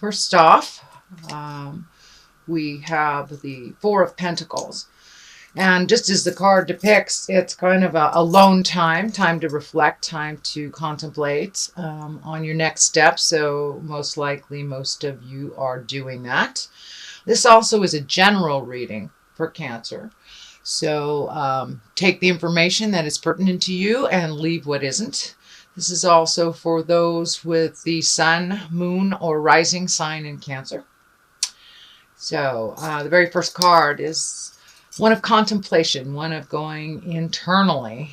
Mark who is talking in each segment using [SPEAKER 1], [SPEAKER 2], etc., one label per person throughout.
[SPEAKER 1] first off, we have the Four of Pentacles. And just as the card depicts, it's kind of a alone time to reflect, time to contemplate on your next step. So most likely, most of you are doing that. This also is a general reading for Cancer. So take the information that is pertinent to you and leave what isn't. This is also for those with the sun, moon, or rising sign in Cancer. So the very first card is one of contemplation, one of going internally,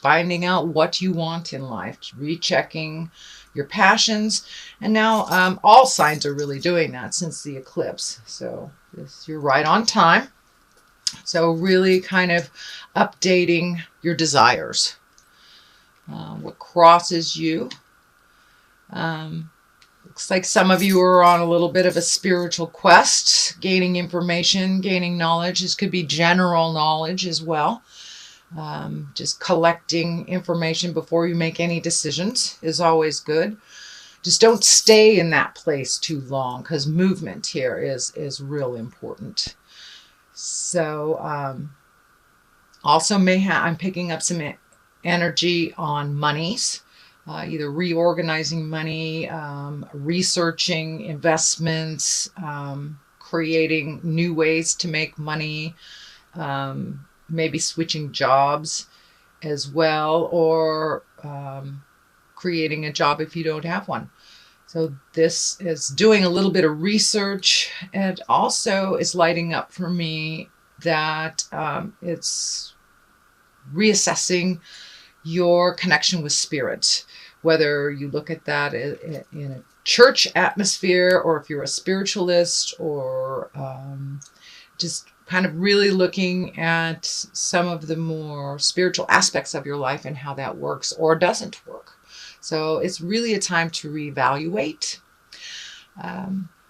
[SPEAKER 1] finding out what you want in life, rechecking your passions. And now all signs are really doing that since the eclipse. So you're right on time. So really kind of updating your desires, what crosses you. Looks like some of you are on a little bit of a spiritual quest, gaining information, gaining knowledge. This could be general knowledge as well. Just collecting information before you make any decisions is always good. Just don't stay in that place too long, because movement here is real important. So also I'm picking up some energy on monies. Either reorganizing money, researching investments, creating new ways to make money, maybe switching jobs as well, or creating a job if you don't have one. So this is doing a little bit of research, and also is lighting up for me that it's reassessing your connection with spirit, whether you look at that in a church atmosphere, or if you're a spiritualist, or just kind of really looking at some of the more spiritual aspects of your life and how that works or doesn't work. So it's really a time to reevaluate.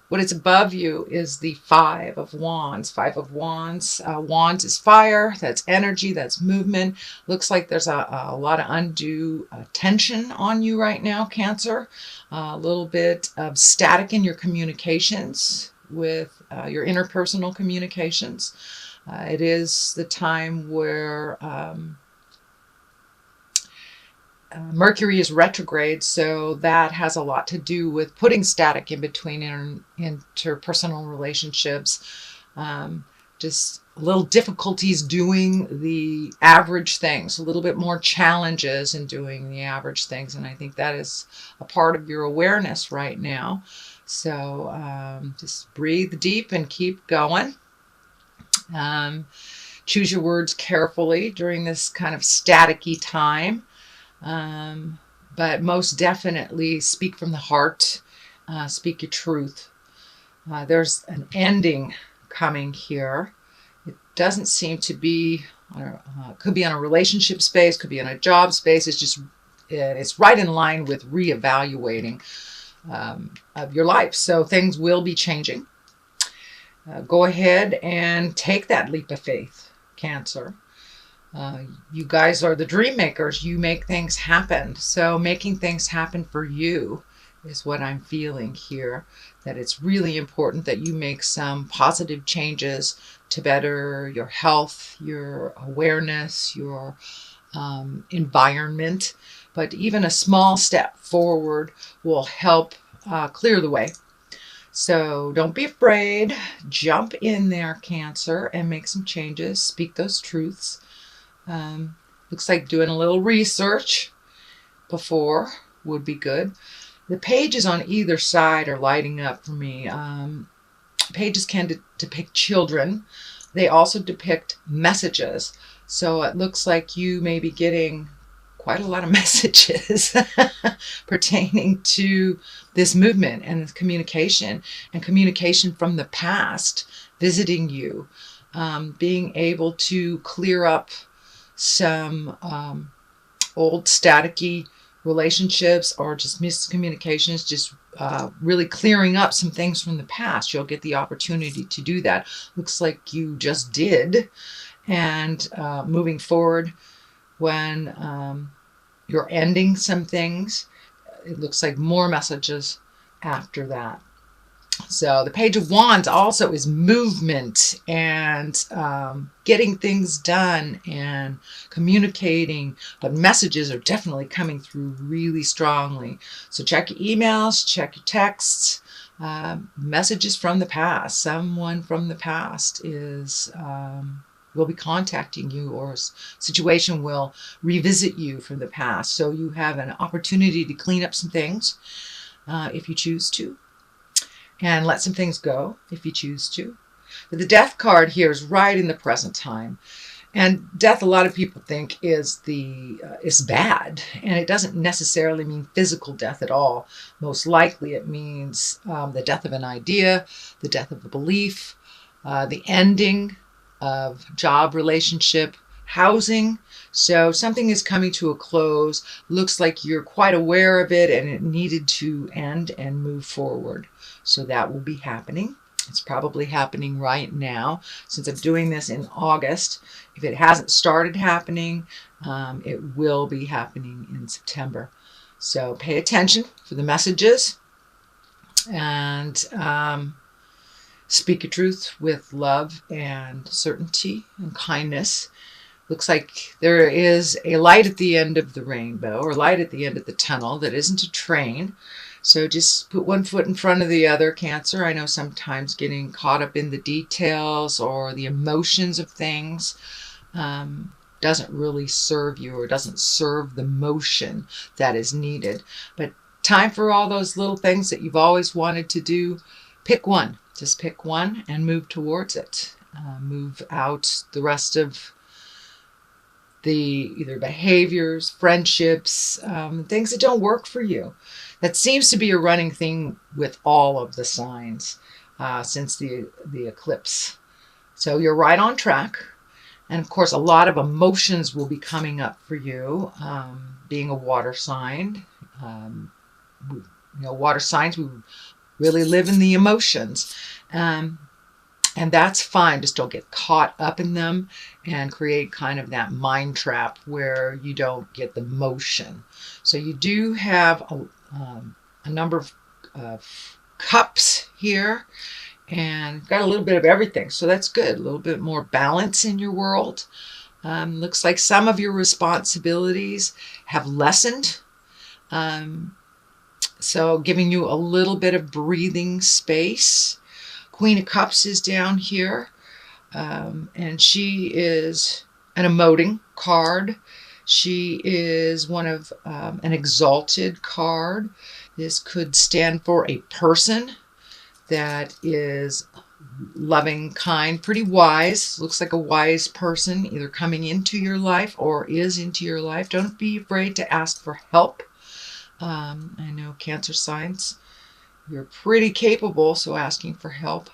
[SPEAKER 1] What is above you is the Five of Wands. Five of Wands. Wands is fire. That's energy. That's movement. Looks like there's a lot of undue tension on you right now, Cancer. A little bit of static in your communications with your interpersonal communications. It is the time where Mercury is retrograde, so that has a lot to do with putting static in between interpersonal relationships. Just little difficulties doing the average things, a little bit more challenges in doing the average things. And I think that is a part of your awareness right now. So just breathe deep and keep going. Choose your words carefully during this kind of staticky time. But most definitely speak from the heart, speak your truth. There's an ending coming here. It doesn't seem to be, could be on a relationship space, could be on a job space. It's right in line with reevaluating of your life. So things will be changing. Go ahead and take that leap of faith, Cancer. You guys are the dream makers. You make things happen. So making things happen for you is what I'm feeling here. That it's really important that you make some positive changes to better your health, your awareness, your environment. But even a small step forward will help clear the way. So don't be afraid. Jump in there, Cancer, and make some changes. Speak those truths. Looks like doing a little research before would be good. The pages on either side are lighting up for me. Pages can depict children. They also depict messages. So it looks like you may be getting quite a lot of messages pertaining to this movement and this communication, and communication from the past visiting you, being able to clear up some old staticky relationships or just miscommunications, just really clearing up some things from the past. You'll get the opportunity to do that. Looks like you just did. And moving forward, when you're ending some things, it looks like more messages after that. So the Page of Wands also is movement and getting things done and communicating, but messages are definitely coming through really strongly. So check your emails, check your texts, messages from the past. Someone from the past will be contacting you, or a situation will revisit you from the past. So you have an opportunity to clean up some things if you choose to, and let some things go if you choose to. But the Death card here is right in the present time. And death, a lot of people think is bad, and it doesn't necessarily mean physical death at all. Most likely it means the death of an idea, the death of a belief, the ending of job, relationship, housing. So something is coming to a close. Looks like you're quite aware of it and it needed to end and move forward. So that will be happening. It's probably happening right now, since I'm doing this in August. If it hasn't started happening, it will be happening in September. So pay attention for the messages, and speak your truth with love and certainty and kindness. Looks like there is a light at the end of the rainbow, or light at the end of the tunnel that isn't a train. So just put one foot in front of the other, Cancer. I know sometimes getting caught up in the details or the emotions of things doesn't really serve you, or doesn't serve the motion that is needed. But time for all those little things that you've always wanted to do. Pick one. Just pick one and move towards it. Move out the rest of the either behaviors, friendships, things that don't work for you. That seems to be a running thing with all of the signs since the eclipse. So you're right on track. And of course, a lot of emotions will be coming up for you, being a water sign. Water signs, we really live in the emotions. And that's fine. Just don't get caught up in them and create kind of that mind trap where you don't get the motion. So you do have a number of cups here, and got a little bit of everything. So that's good. A little bit more balance in your world. Looks like some of your responsibilities have lessened. So giving you a little bit of breathing space. Queen of Cups is down here, and she is an emoting card. She is one of an exalted card. This could stand for a person that is loving, kind, pretty wise. Looks like a wise person either coming into your life or is into your life. Don't be afraid to ask for help. I know Cancer signs, you're pretty capable, so asking for help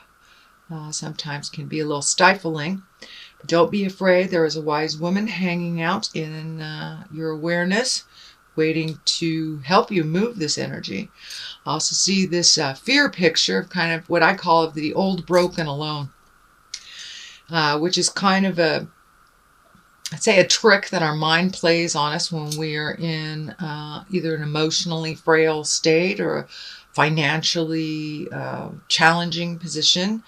[SPEAKER 1] sometimes can be a little stifling. But don't be afraid. There is a wise woman hanging out in your awareness, waiting to help you move this energy. I also see this fear picture of kind of what I call the old broken alone, which is kind of I'd say a trick that our mind plays on us when we are in either an emotionally frail state or a financially challenging position.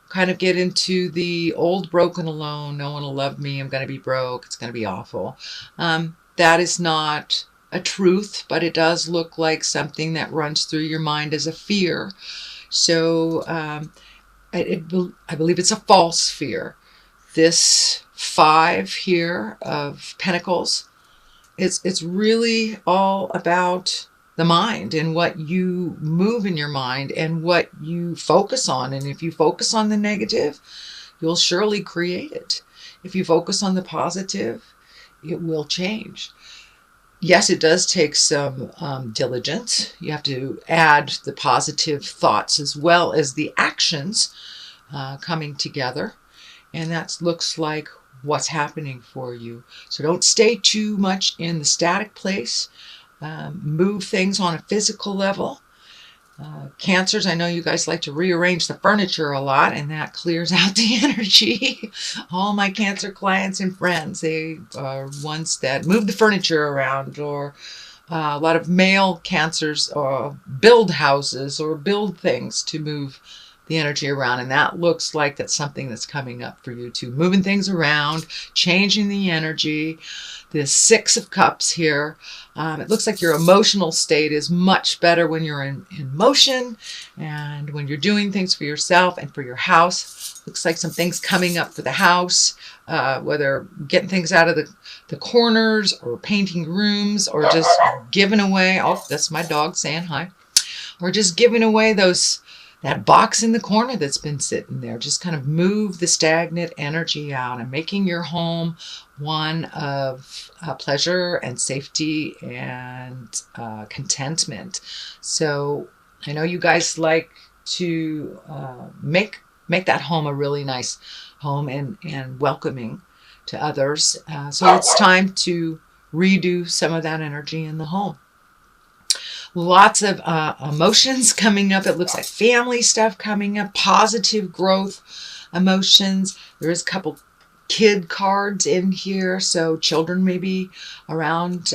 [SPEAKER 1] Kind of get into the old broken alone. No one will love me. I'm going to be broke. It's going to be awful. That is not a truth, but it does look like something that runs through your mind as a fear. So I believe it's a false fear. This 5 here of Pentacles, it's really all about the mind and what you move in your mind and what you focus on. And if you focus on the negative, you'll surely create it. If you focus on the positive, it will change. Yes, it does take some diligence. You have to add the positive thoughts as well as the actions coming together. And that looks like what's happening for you. So don't stay too much in the static place. Move things on a physical level. Cancers, I know you guys like to rearrange the furniture a lot, and that clears out the energy. All my Cancer clients and friends, they are ones that move the furniture around or a lot of male Cancers build houses or build things to move the energy around, and that looks like that's something that's coming up for you too. Moving things around, changing the energy. The Six of Cups here. It looks like your emotional state is much better when you're in motion and when you're doing things for yourself and for your house. Looks like some things coming up for the house, whether getting things out of the corners or painting rooms or just giving away. Oh, that's my dog saying hi. Or just giving away that box in the corner that's been sitting there. Just kind of move the stagnant energy out and making your home one of pleasure and safety and contentment. So I know you guys like to make that home a really nice home and welcoming to others. So it's time to redo some of that energy in the home. Lots of emotions coming up. It looks like family stuff coming up, positive growth emotions. There is a couple kid cards in here, so children may be around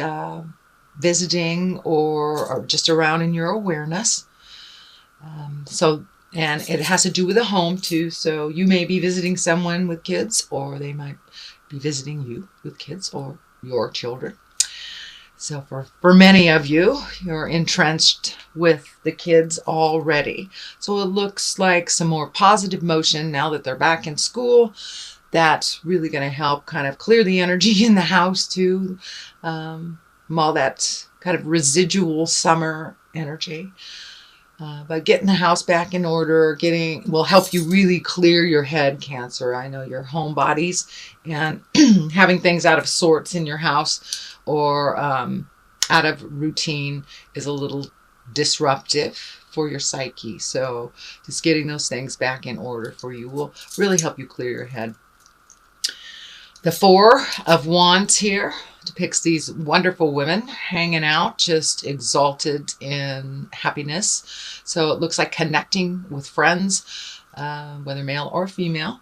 [SPEAKER 1] visiting or just around in your awareness. And it has to do with a home too, so you may be visiting someone with kids, or they might be visiting you with kids or your children. So for many of you, you're entrenched with the kids already. So it looks like some more positive motion now that they're back in school. That's really going to help kind of clear the energy in the house too. All that kind of residual summer energy. But getting the house back in order, will help you really clear your head, Cancer. I know your homebodies, and having things out of sorts in your house or out of routine is a little disruptive for your psyche. So just getting those things back in order for you will really help you clear your head. The Four of Wands here depicts these wonderful women hanging out, just exalted in happiness. So it looks like connecting with friends, whether male or female,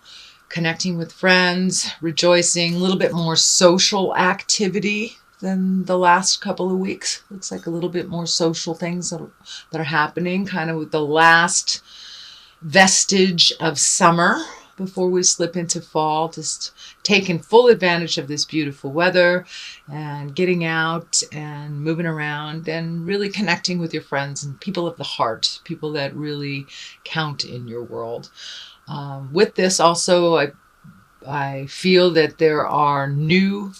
[SPEAKER 1] connecting with friends, rejoicing, a little bit more social activity than the last couple of weeks. Looks like a little bit more social things that are happening, kind of with the last vestige of summer before we slip into fall. Just taking full advantage of this beautiful weather and getting out and moving around and really connecting with your friends and people of the heart, people that really count in your world. With this also, I feel that there are new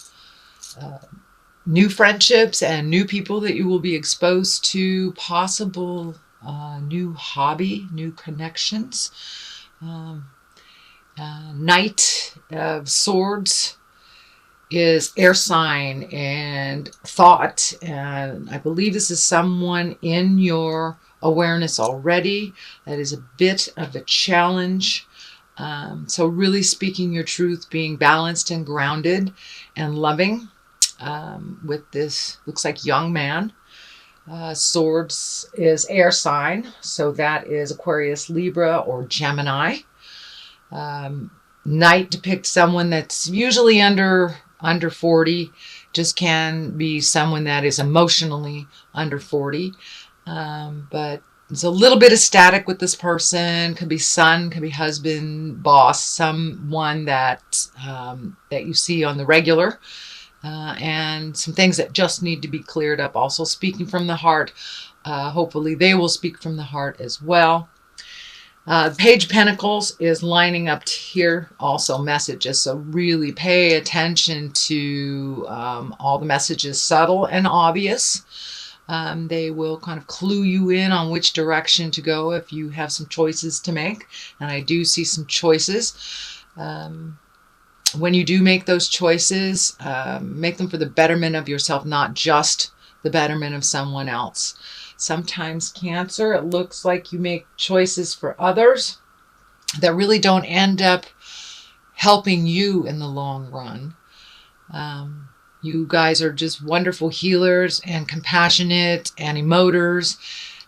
[SPEAKER 1] friendships and new people that you will be exposed to, possible new hobby, new connections. Knight of Swords is air sign and thought, and I believe this is someone in your awareness already. That is a bit of a challenge. So really speaking your truth, being balanced and grounded and loving. With this, looks like young man. Swords is air sign, so that is Aquarius, Libra, or Gemini. Knight depicts someone that's usually under 40, just can be someone that is emotionally under 40. But there's a little bit of static with this person. Could be son, could be husband, boss, someone that you see on the regular. And some things that just need to be cleared up. Also speaking from the heart. Hopefully they will speak from the heart as well. Page of Pentacles is lining up here, also messages. So really pay attention to all the messages, subtle and obvious. They will kind of clue you in on which direction to go if you have some choices to make. And I do see some choices. When you do make those choices, make them for the betterment of yourself, not just the betterment of someone else. Sometimes, Cancer, it looks like you make choices for others that really don't end up helping you in the long run. You guys are just wonderful healers and compassionate and emoters,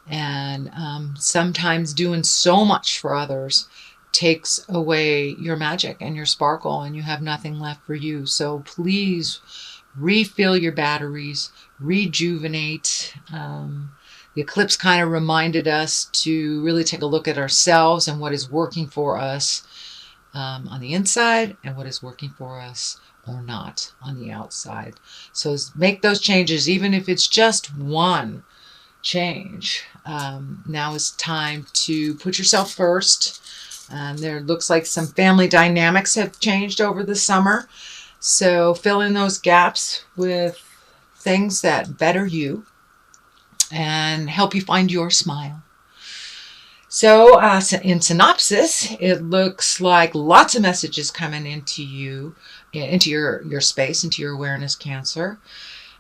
[SPEAKER 1] and sometimes doing so much for others takes away your magic and your sparkle, and you have nothing left for you. So please refill your batteries, rejuvenate. The eclipse kind of reminded us to really take a look at ourselves and what is working for us on the inside and what is working for us or not on the outside. So make those changes, even if it's just one change. Now is time to put yourself first. There looks like some family dynamics have changed over the summer. So fill in those gaps with things that better you and help you find your smile. So in synopsis, it looks like lots of messages coming into you, into your space, into your awareness, Cancer.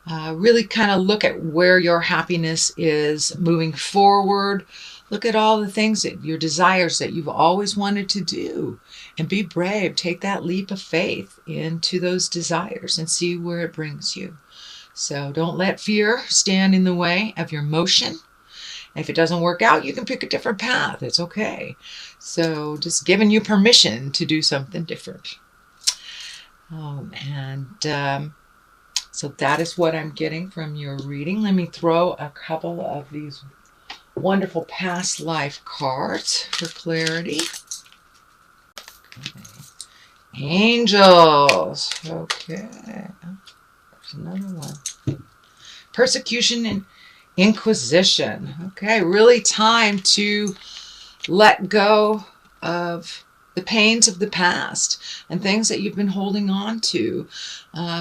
[SPEAKER 1] Really kind of look at where your happiness is moving forward. Look at all the things that your desires that you've always wanted to do, and be brave. Take that leap of faith into those desires and see where it brings you. So don't let fear stand in the way of your motion. If it doesn't work out, you can pick a different path. It's okay. So just giving you permission to do something different. So that is what I'm getting from your reading. Let me throw a couple of these wonderful past life cards for clarity. Okay. Angels. Okay. There's another one. Persecution and Inquisition. Okay, really time to let go of the pains of the past and things that you've been holding on to.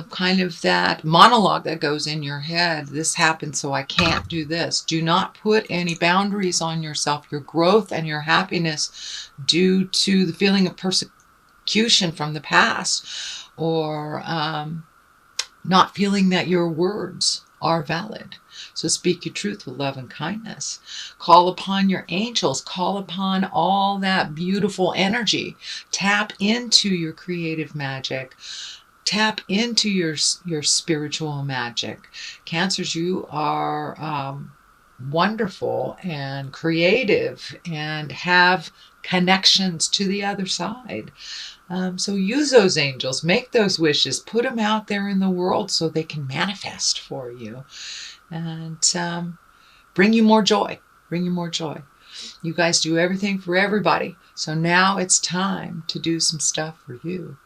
[SPEAKER 1] Kind of that monologue that goes in your head. This happened, so I can't do this. Do not put any boundaries on yourself. Your growth and your happiness due to the feeling of persecution from the past, or not feeling that your words are valid. So speak your truth with love and kindness. Call upon your angels. Call upon all that beautiful energy. Tap into your creative magic. Tap into your spiritual magic. Cancers, you are wonderful and creative and have connections to the other side. So use those angels, make those wishes, put them out there in the world so they can manifest for you and bring you more joy. Bring you more joy. You guys do everything for everybody. So now it's time to do some stuff for you.